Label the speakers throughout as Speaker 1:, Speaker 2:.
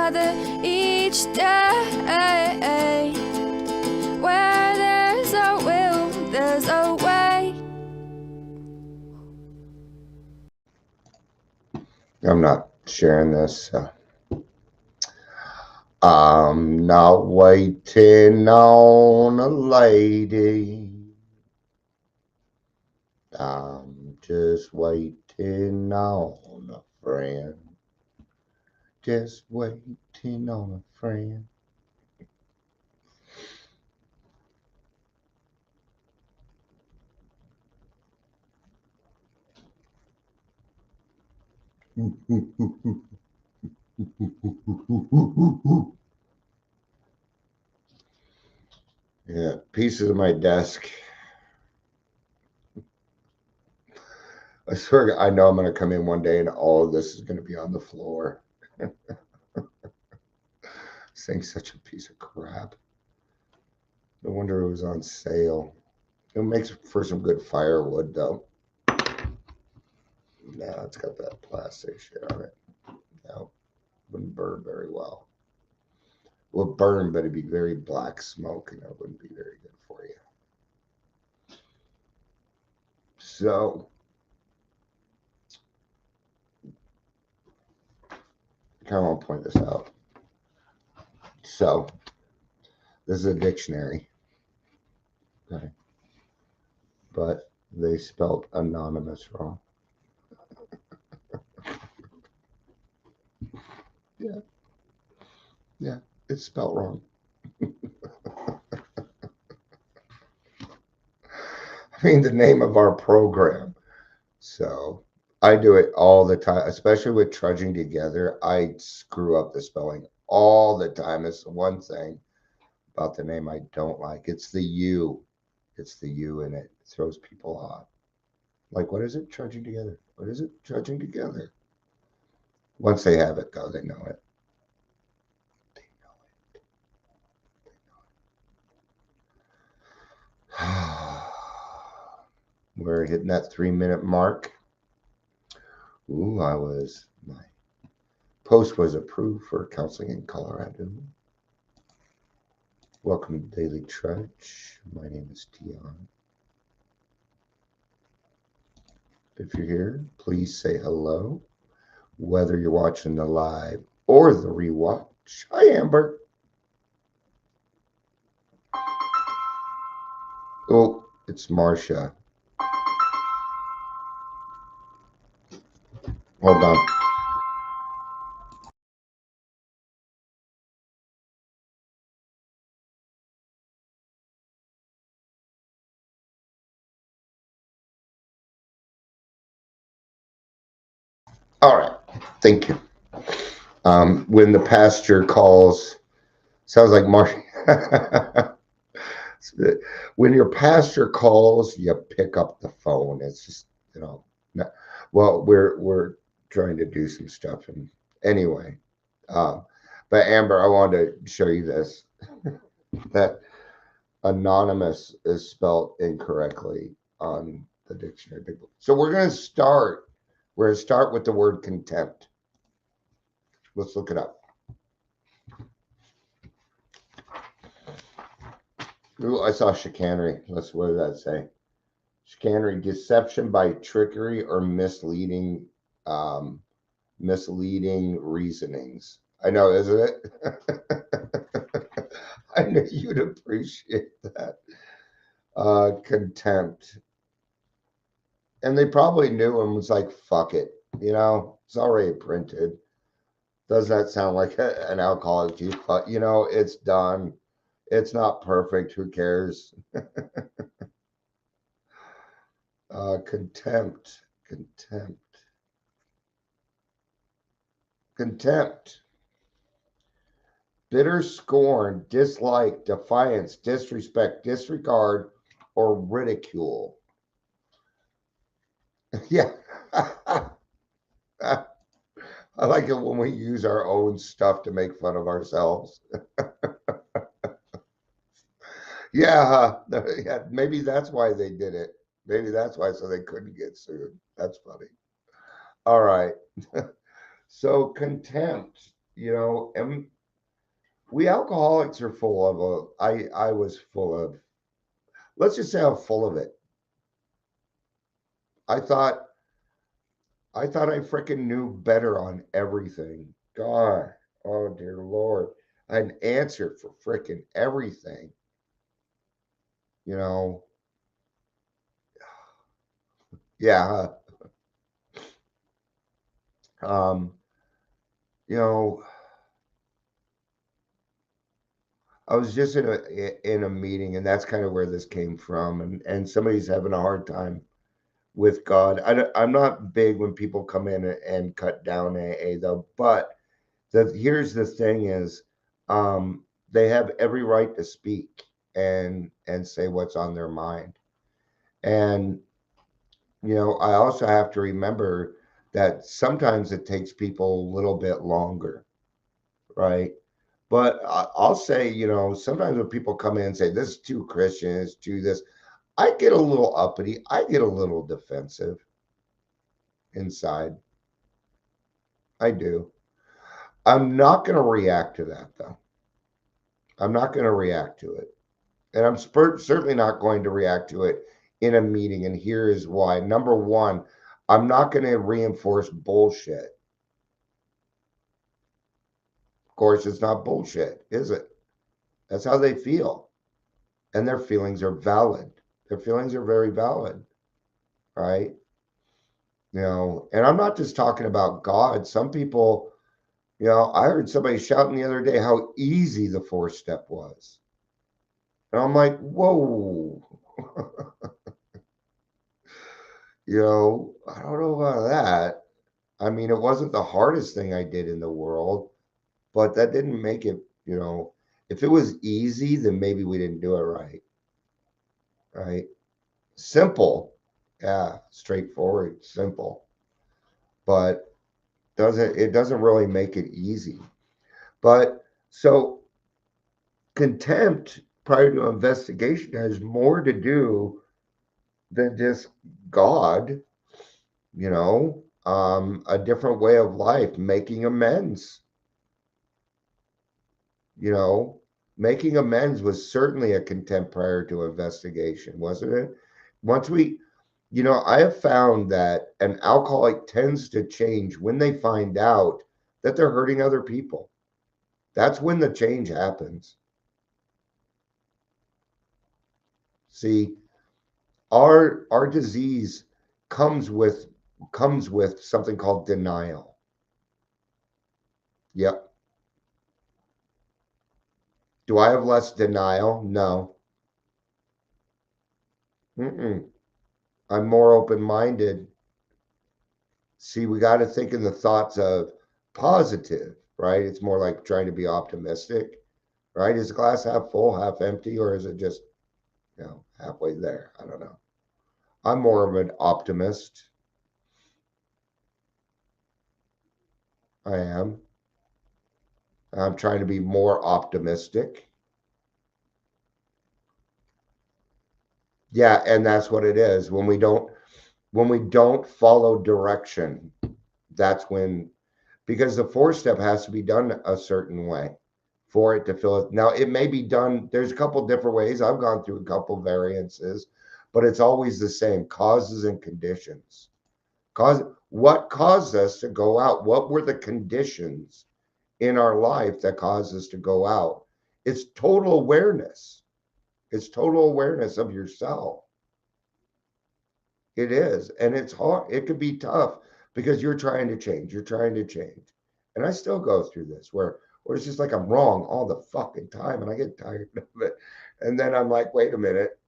Speaker 1: another each day. Where there's a will, there's a way.
Speaker 2: I'm not sharing this. I'm not waiting on a lady. I'm just waiting on a friend. Just waiting on a friend. Yeah, pieces of my desk. I swear, I know I'm going to come in one day and all of this is going to be on the floor. This thing's such a piece of crap. No wonder it was on sale. It makes for some good firewood, though. No, it's got that plastic shit on it. No, wouldn't burn very well. It would burn, but it'd be very black smoke, and it wouldn't be very good for you. So, I kind of want to point this out. So, this is a dictionary. Okay. But they spelled anonymous wrong. Yeah. Yeah, it's spelled wrong. I mean, the name of our program. So I do it all the time, especially with trudging together. I screw up the spelling all the time. It's the one thing about the name I don't like. It's the U. It's the U in it. It throws people off. Like, what is it? Trudging together. What is it? Trudging together. Once they have it, though, they know it. They know it. They know it. We're hitting that 3-minute mark. Ooh, my post was approved for counseling in Colorado. Welcome to Daily Trudge. My name is Dion. If you're here, please say hello, whether you're watching the live or the rewatch. Hi, Amber. Oh, it's Marcia. Hold on. All right. Thank you. When the pastor calls, sounds like Marcia. When your pastor calls, you pick up the phone. It's just, not, well, we're trying to do some stuff, and anyway, but Amber, I wanted to show you this. That anonymous is spelled incorrectly on the dictionary. So we're going to start. We're going to start with the word contempt. Let's look it up. Ooh, I saw chicanery. What did that say? Chicanery, deception by trickery or misleading reasonings. I know, isn't it? I knew you'd appreciate that. Contempt. And they probably knew and was like, fuck it. It's already printed. Doesn't that sound like an alcoholic juice? But, it's done. It's not perfect. Who cares? Contempt. Bitter scorn, dislike, defiance, disrespect, disregard, or ridicule. Yeah. I like it when we use our own stuff to make fun of ourselves. Yeah, maybe that's why they did it. Maybe that's why, so they couldn't get sued. That's funny. All right. So contempt, and we alcoholics are full of I was full of, let's just say I'm full of it. I thought I freaking knew better on everything. God, oh dear Lord. I had an answer for freaking everything. You know, yeah. Um, you know, I was just in a meeting, and that's kind of where this came from. And somebody's having a hard time with God. I'm not big when people come in and cut down AA though, but here's the thing is, they have every right to speak and say what's on their mind. And I also have to remember that sometimes it takes people a little bit longer, right? But I'll say, sometimes when people come in and say, this is too Christian, it's too this, I get a little uppity. I get a little defensive inside. I do. I'm not going to react to that, though. I'm not going to react to it. And I'm certainly not going to react to it in a meeting. And here is why. Number one, I'm not going to reinforce bullshit. Of course, it's not bullshit, is it? That's how they feel. And their feelings are valid. Their feelings are very valid, right? And I'm not just talking about God. Some people, I heard somebody shouting the other day how easy the 4-step was. And I'm like, whoa. I don't know about that. I mean, it wasn't the hardest thing I did in the world, but that didn't make it, if it was easy, then maybe we didn't do it right. Right? Simple. Yeah, straightforward, simple. But it doesn't really make it easy. But so contempt prior to investigation has more to do than just God, a different way of life, making amends. You know, Making amends was certainly a contempt prior to investigation, wasn't it? Once I have found that an alcoholic tends to change when they find out that they're hurting other people. That's when the change happens. See, our disease comes with something called denial. Yep. Do I have less denial? No. Mm-mm. I'm more open-minded. See, we got to think in the thoughts of positive, right? It's more like trying to be optimistic, right? Is the glass half full, half empty, or is it just, halfway there? I don't know. I'm more of an optimist. I am. I'm trying to be more optimistic. Yeah, and that's what it is. When we don't follow direction, that's when, because the 4-step has to be done a certain way for it to fill it. Now, it may be done, there's a couple different ways. I've gone through a couple variances, but it's always the same: causes and conditions. What caused us to go out? What were the conditions in our life that caused us to go out? It's total awareness. It's total awareness of yourself. It is. And it's hard. It could be tough because you're trying to change. You're trying to change. And I still go through this where it's just like I'm wrong all the fucking time and I get tired of it. And then I'm like, wait a minute.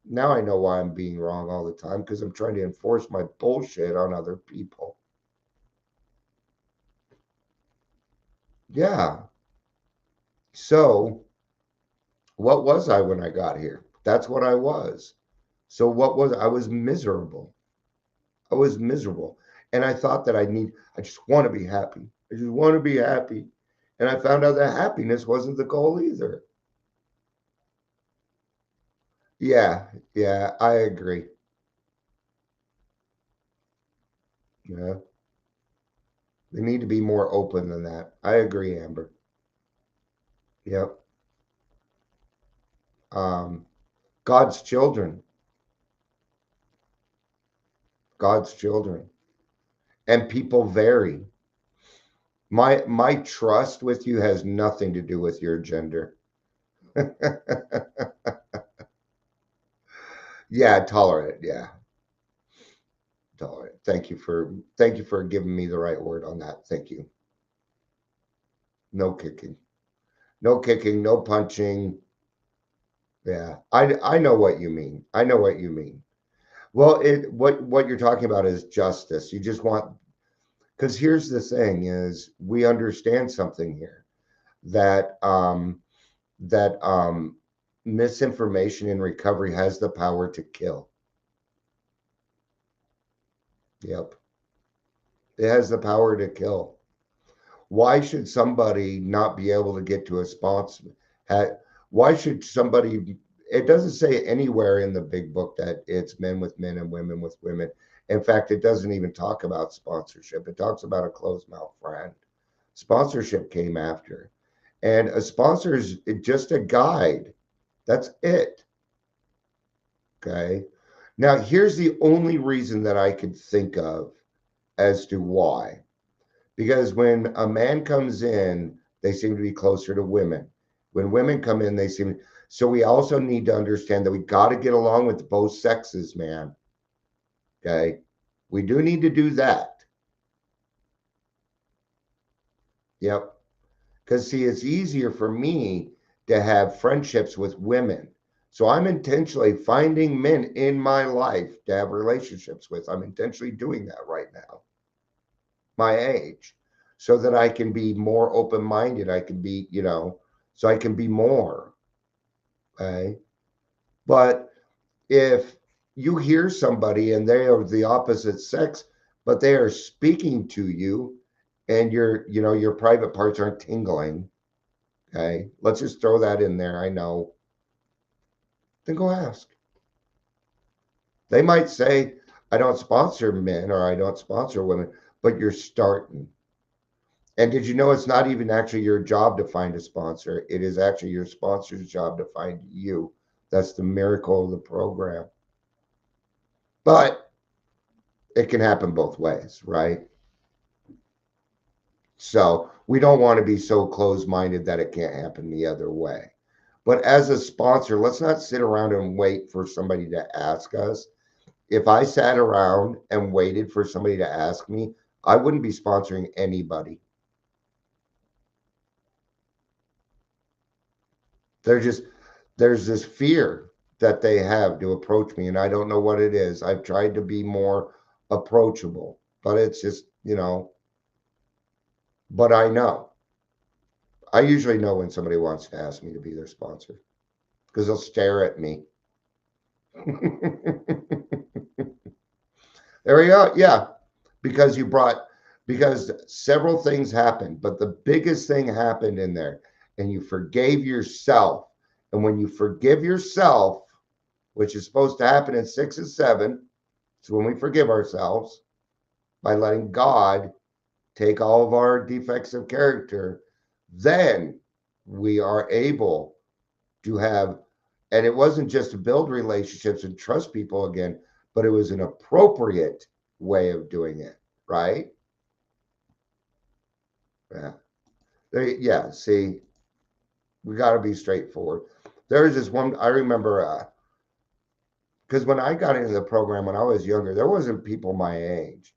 Speaker 2: Now I know why I'm being wrong all the time, because I'm trying to enforce my bullshit on other people. Yeah. So what was I when I got here? That's what I was. So I was miserable. I was miserable. And I thought that I just want to be happy. I just want to be happy. And I found out that happiness wasn't the goal either. Yeah, yeah, I agree. Yeah, They need to be more open than that. I agree, Amber. Yep. Um, God's children. God's children. And people vary. My trust with you has nothing to do with your gender. Yeah, tolerant. Yeah, tolerant. Thank you for giving me the right word on that. Thank you. No kicking. No kicking, no punching. Yeah. I know what you mean. I know what you mean. Well, what you're talking about is justice. You just want, because here's the thing is we understand something here that that misinformation in recovery has the power to kill. Yep. It has the power to kill. Why should somebody not be able to get to a sponsor? Why should somebody? It doesn't say anywhere in the big book that it's men with men and women with women. In fact, it doesn't even talk about sponsorship. It talks about a closed mouth friend. Sponsorship came after. And a sponsor is just a guide. That's it. Okay. Now, here's the only reason that I could think of as to why. Because when a man comes in, they seem to be closer to women. When women come in, they seem. So we also need to understand that we got to get along with both sexes, man. Okay. We do need to do that. Yep. Because, see, it's easier for me to have friendships with women. So I'm intentionally finding men in my life to have relationships with. I'm intentionally doing that right now, my age, so that I can be more open minded. I can be, so I can be more. Okay. But if you hear somebody and they are the opposite sex, but they are speaking to you and your private parts aren't tingling. Okay. Let's just throw that in there. I know. Then go ask. They might say, I don't sponsor men or I don't sponsor women, but you're starting. And did you know it's not even actually your job to find a sponsor? It is actually your sponsor's job to find you. That's the miracle of the program. But it can happen both ways, right? So we don't want to be so closed minded that it can't happen the other way. But as a sponsor, let's not sit around and wait for somebody to ask us. If I sat around and waited for somebody to ask me, I wouldn't be sponsoring anybody. They're just, there's this fear that they have to approach me, and I don't know what it is. I've tried to be more approachable, but it's just, but I know. I usually know when somebody wants to ask me to be their sponsor because they'll stare at me. There we go. Yeah, because because several things happened, but the biggest thing happened in there, and you forgave yourself. And when you forgive yourself, which is supposed to happen in 6 and 7, it's when we forgive ourselves by letting God take all of our defects of character, then we are able to have, and it wasn't just to build relationships and trust people again, but it was an appropriate way of doing it, right? Yeah. Yeah. See, we got to be straightforward. There's this one, I remember, because when I got into the program when I was younger, there wasn't people my age.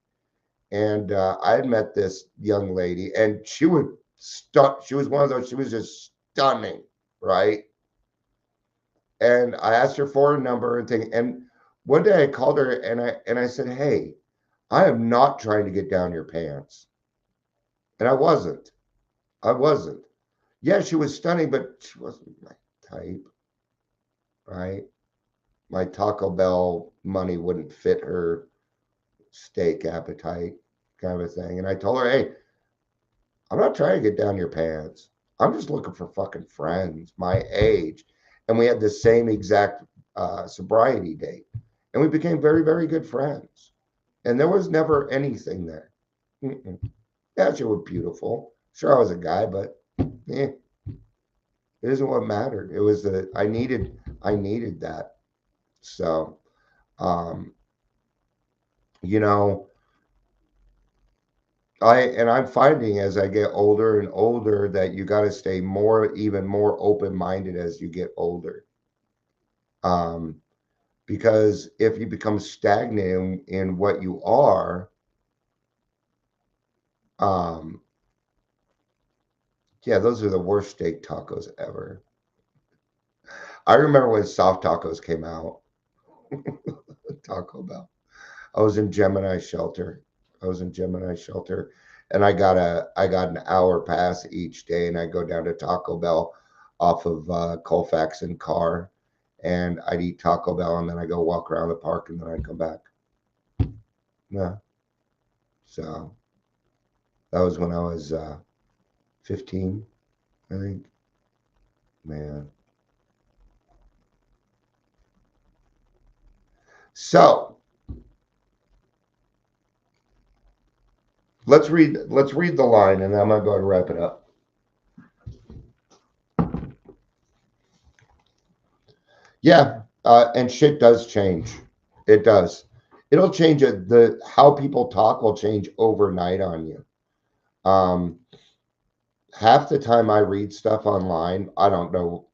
Speaker 2: And I had met this young lady, and she was one of those, she was just stunning, right? And I asked her for a number and thing. And one day I called her and I said, "Hey, I am not trying to get down your pants." And I wasn't. I wasn't. Yeah, she was stunning, but she wasn't my type, right? My Taco Bell money wouldn't fit her steak appetite, kind of a thing. And I told her, "Hey, I'm not trying to get down your pants. I'm just looking for fucking friends my age." And we had the same exact sobriety date. And we became very, very good friends. And there was never anything there. Mm-mm. Yeah, she was beautiful. Sure, I was a guy, but it isn't what mattered. It was that I needed that. So, um, you know, I'm finding as I get older and older that you got to stay even more open minded as you get older. Um, because if you become stagnant in what you are, um, yeah, those are the worst steak tacos ever. I remember when soft tacos came out, Taco Bell. I was in Gemini Shelter. I was in Gemini Shelter, and I got an hour pass each day, and I go down to Taco Bell off of Colfax and Carr, and I'd eat Taco Bell, and then I go walk around the park, and then I'd come back. Yeah, so that was when I was 15, I think. Man, so let's read the line, and then I'm gonna go and wrap it up. Yeah, and shit does change. It does. It'll change it. The how people talk will change overnight on you. Um, Half the time I read stuff online, I don't know.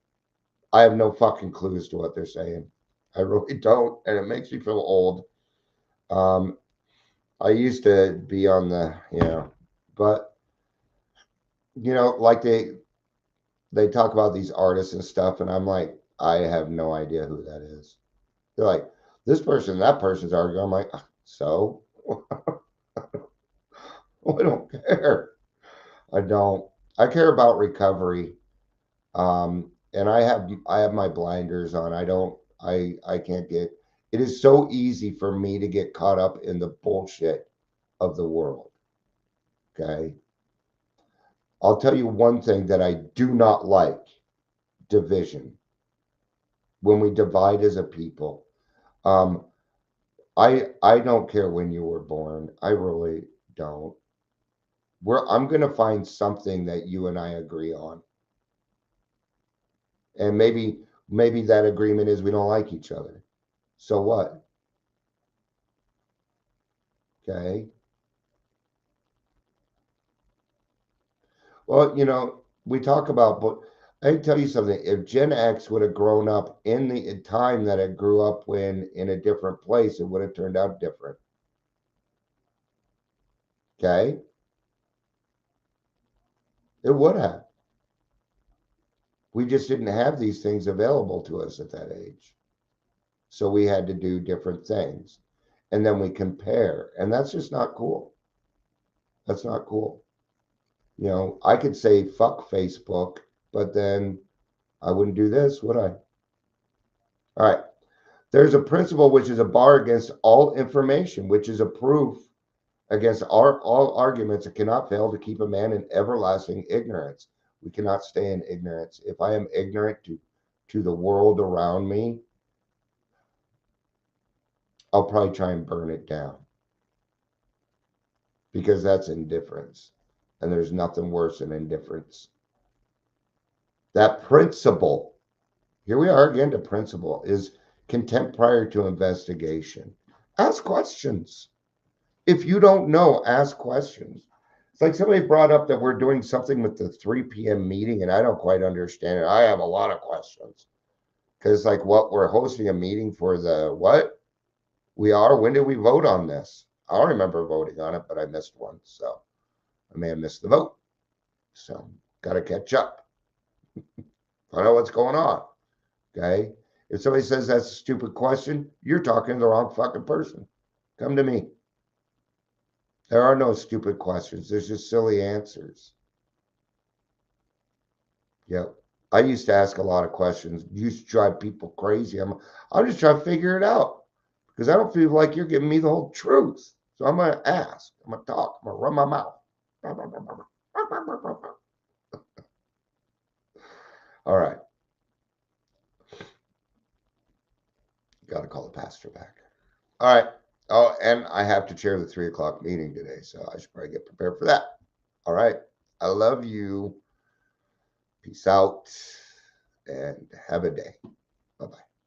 Speaker 2: I have no fucking clue as to what they're saying. I really don't, and it makes me feel old. Um, I used to be on but like they talk about these artists and stuff, and I'm like, I have no idea who that is. They're like, this person, that person's arguing. I'm like, so I don't care. I don't. I care about recovery. And I have my blinders on. I don't. I can't get. It is so easy for me to get caught up in the bullshit of the world. Okay. I'll tell you one thing that I do not like: division. When we divide as a people, um, I don't care when you were born. I really don't. I'm gonna find something that you and I agree on, and maybe that agreement is we don't like each other. So what? Okay. Well, we talk about, but I can tell you something. If Gen X would have grown up in the time that it grew up in a different place, it would have turned out different. Okay. It would have. We just didn't have these things available to us at that age. So we had to do different things. And then we compare. And that's just not cool. That's not cool. I could say fuck Facebook, but then I wouldn't do this, would I? All right. There's a principle which is a bar against all information, which is a proof against all arguments. It cannot fail to keep a man in everlasting ignorance. We cannot stay in ignorance. If I am ignorant to the world around me, I'll probably try and burn it down because that's indifference. And there's nothing worse than indifference. That principle, here we are again to principle, is contempt prior to investigation. Ask questions. If you don't know, ask questions. It's like somebody brought up that we're doing something with the 3 p.m. meeting, and I don't quite understand it. I have a lot of questions because it's like, what, we're hosting a meeting for the what? We are. When did we vote on this? I don't remember voting on it, but I missed one. So I may have missed the vote. So got to catch up. Find out what's going on. Okay. If somebody says that's a stupid question, you're talking to the wrong fucking person. Come to me. There are no stupid questions. There's just silly answers. Yep. I used to ask a lot of questions. Used to drive people crazy. I'm just trying to figure it out because I don't feel like you're giving me the whole truth. So I'm gonna ask. I'm gonna talk. I'm gonna run my mouth. All right. Got to call the pastor back. All right. Oh, and I have to chair the 3 o'clock meeting today, so I should probably get prepared for that. All right. I love you. Peace out and have a day. Bye bye.